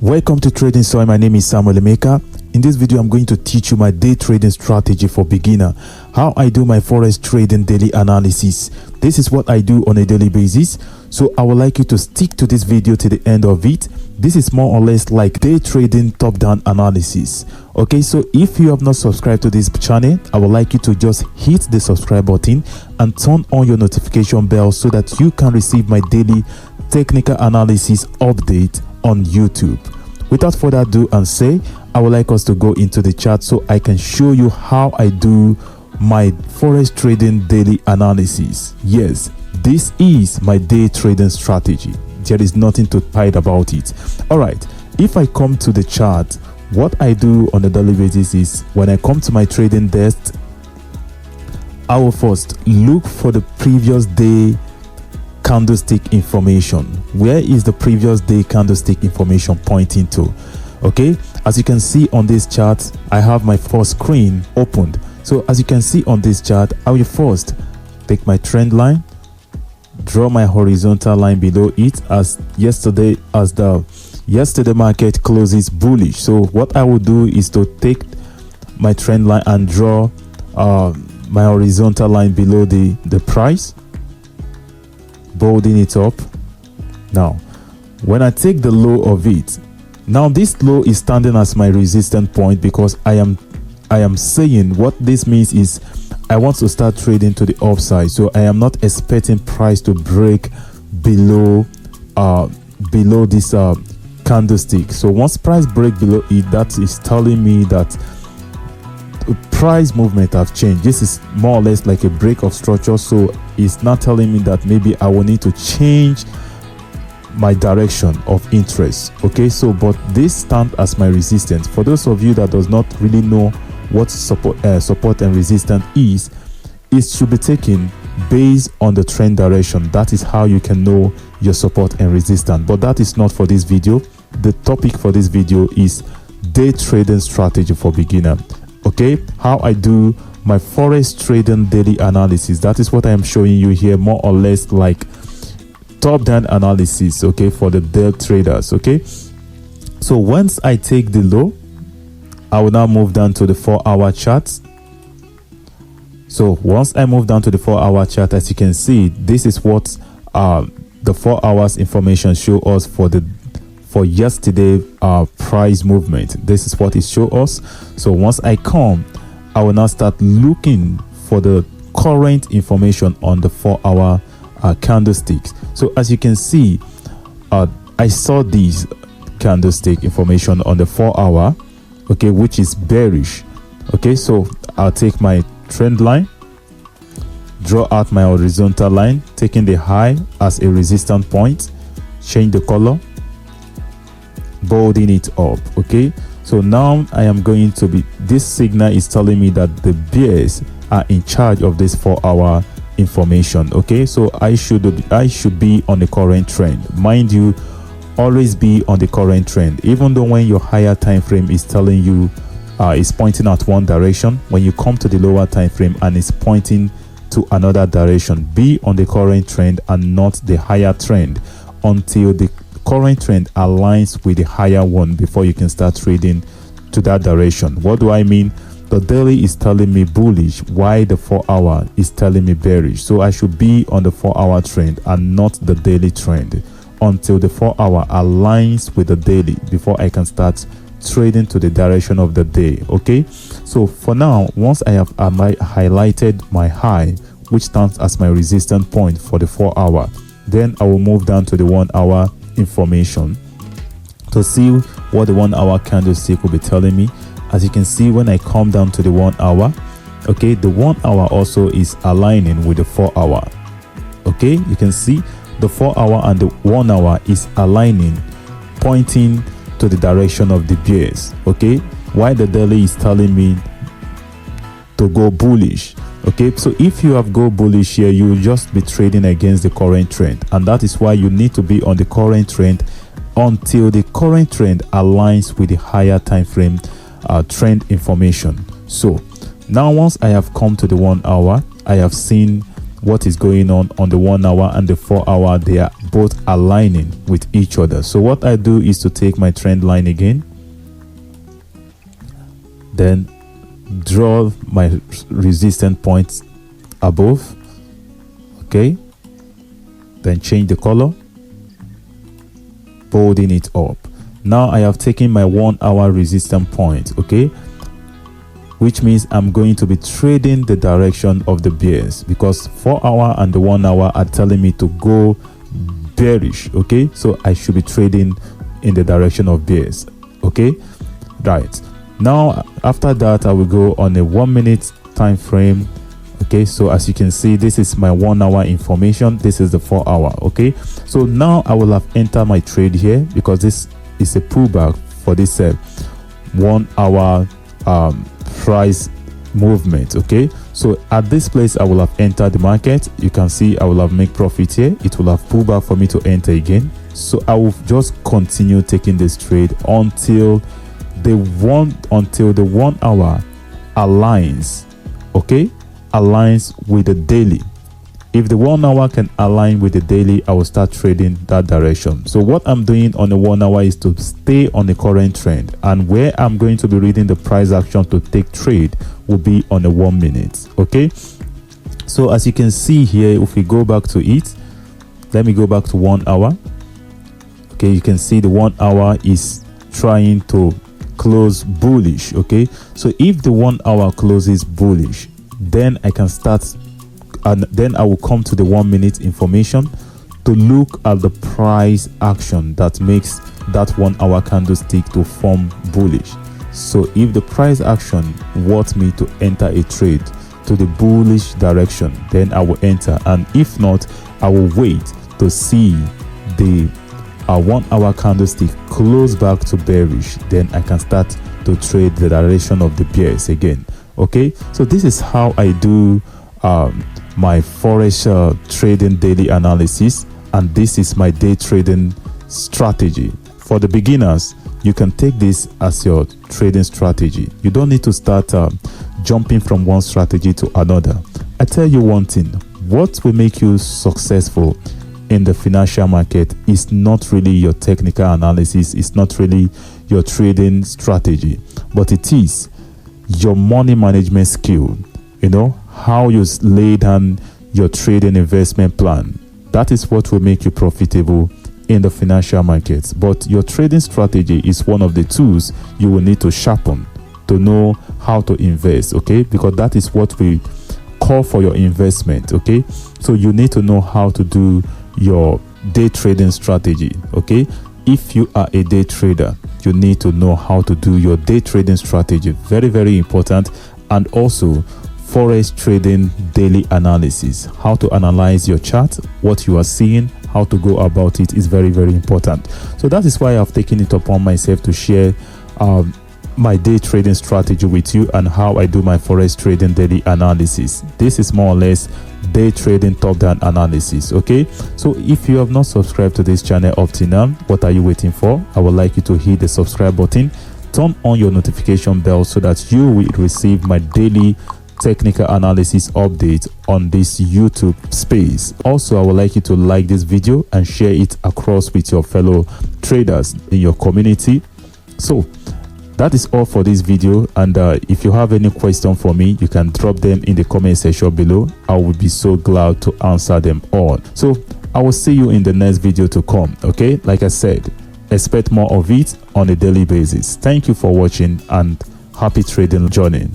Welcome to Trading Soil. My name is Samuel Emeka. In this video, I'm going to teach you my day trading strategy for beginner, how I do my forex trading daily analysis. This is what I do on a daily basis, so I would like you to stick to this video to the end of it. This is more or less like day trading top-down analysis. Okay, so if you have not subscribed to this channel, I would like you to just hit the subscribe button and turn on your notification bell so that you can receive my daily technical analysis update on YouTube. Without further ado and say, I would like us to go into the chart so I can show you how I do my forex trading daily analysis. Yes, this is my day trading strategy. There is nothing to hide about it. All right, if I come to the chart, what I do on a daily basis is when I come to my trading desk, I will first look for the previous day candlestick information. Where is the previous day candlestick information pointing to? Okay, as you can see on this chart, I have my first screen opened. So as you can see on this chart, I will first take my trend line, draw my horizontal line below it, as the yesterday market closes bullish. So what I will do is to take my trend line and draw my horizontal line below the price, bolding it up. Now when I take the low of it, now this low is standing as my resistance point, because I am saying what this means is I want to start trading to the upside. So I am not expecting price to break below this candlestick. So once price break below it, that is telling me that price movement have changed. This is more or less like a break of structure, so it's not telling me that maybe I will need to change my direction of interest. Okay, so but this stands as my resistance. For those of you that does not really know what support and resistance is, it should be taken based on the trend direction. That is how you can know your support and resistance, but that is not for this video. The topic for this video is day trading strategy for beginner. Okay, how I do my forex trading daily analysis. That is what I am showing you here, more or less like top-down analysis, okay, for the day traders. Okay, so once I take the low, I will now move down to the 4-hour chart. So once I move down to the 4-hour chart, as you can see, this is what the 4 hours information show us for yesterday price movement. This is what it show us. So once I come, I will now start looking for the current information on the 4-hour candlesticks. So as you can see, I saw these candlestick information on the 4-hour, okay, which is bearish. Okay, so I'll take my trend line, draw out my horizontal line, taking the high as a resistance point, change the color, bolding it up. Okay, so now I am going to be, this signal is telling me that the bears are in charge of this 4-hour information. Okay, so I should be on the current trend. Mind you, always be on the current trend, even though when your higher time frame is telling you is pointing at one direction, when you come to the lower time frame and it's pointing to another direction, be on the current trend and not the higher trend until the current trend aligns with the higher one before you can start trading to that direction. What do I mean? The daily is telling me bullish, while the 4-hour is telling me bearish. So I should be on the 4-hour trend and not the daily trend until the 4-hour aligns with the daily before I can start trading to the direction of the day. Okay, so for now, once I have highlighted my high, which stands as my resistance point for the 4-hour, then I will move down to the 1-hour information to see what the 1-hour candlestick will be telling me. As you can see, when I come down to the 1-hour, okay, the 1-hour also is aligning with the 4-hour. Okay, you can see the 4-hour and the 1-hour is aligning, pointing to the direction of the bears. Okay, while the daily is telling me to go bullish. Okay, so if you have go bullish here, you will just be trading against the current trend, and that is why you need to be on the current trend until the current trend aligns with the higher time frame trend information. So now once I have come to the 1 hour, I have seen what is going on the 1 hour and the 4 hour. They are both aligning with each other. So what I do is to take my trend line again, then draw my resistance points above, okay, then change the color, bolding it up. Now I have taken my 1 hour resistance point, okay, which means I'm going to be trading the direction of the bears, because 4 hour and the 1 hour are telling me to go bearish, okay. So I should be trading in the direction of bears, okay. Right, now after that I will go on a 1 minute time frame, okay. So as you can see, this is my 1 hour information, this is the 4 hour, okay. So now I will have entered my trade here, because this is a pullback for this 1 hour price movement, okay. So at this place I will have entered the market. You can see I will have made profit here. It will have pulled back for me to enter again. So I will just continue taking this trade until the 1 hour aligns, okay, aligns with the daily. If the 1 hour can align with the daily, I will start trading that direction. So what I'm doing on the 1 hour is to stay on the current trend, and where I'm going to be reading the price action to take trade will be on the 1 minute, okay. So as you can see here, if we go back to it, let me go back to 1 hour, okay. You can see the 1 hour is trying to close bullish, okay. So if the 1 hour closes bullish, then I can start, and then I will come to the 1 minute information to look at the price action that makes that 1 hour candlestick to form bullish. So if the price action wants me to enter a trade to the bullish direction, then I will enter, and if not, I will wait to see the 1 hour candlestick close back to bearish. Then I can start to trade the direction of the bears again, okay. So this is how I do my forex trading daily analysis, and this is my day trading strategy. For the beginners, you can take this as your trading strategy. You don't need to start jumping from one strategy to another. I tell you one thing, what will make you successful in the financial market is not really your technical analysis, it's not really your trading strategy, but it is your money management skill, you know, how you lay down your trading investment plan. That is what will make you profitable in the financial markets. But your trading strategy is one of the tools you will need to sharpen to know how to invest, okay, because that is what we call for your investment, okay. So you need to know how to do your day trading strategy, okay. If you are a day trader, you need to know how to do your day trading strategy. Very, very important. And also forex trading daily analysis, how to analyze your chart, what you are seeing, how to go about it is very, very important. So that is why I've taken it upon myself to share my day trading strategy with you and how I do my forex trading daily analysis. This is more or less day trading top-down analysis, okay. So if you have not subscribed to this channel up to now, what are you waiting for? I would like you to hit the subscribe button, turn on your notification bell so that you will receive my daily technical analysis update on this YouTube space. Also, I would like you to like this video and share it across with your fellow traders in your community. So that is all for this video, and if you have any question for me, you can drop them in the comment section below. I would be so glad to answer them all. So I will see you in the next video to come, okay. Like I said, expect more of it on a daily basis. Thank you for watching and happy trading journey.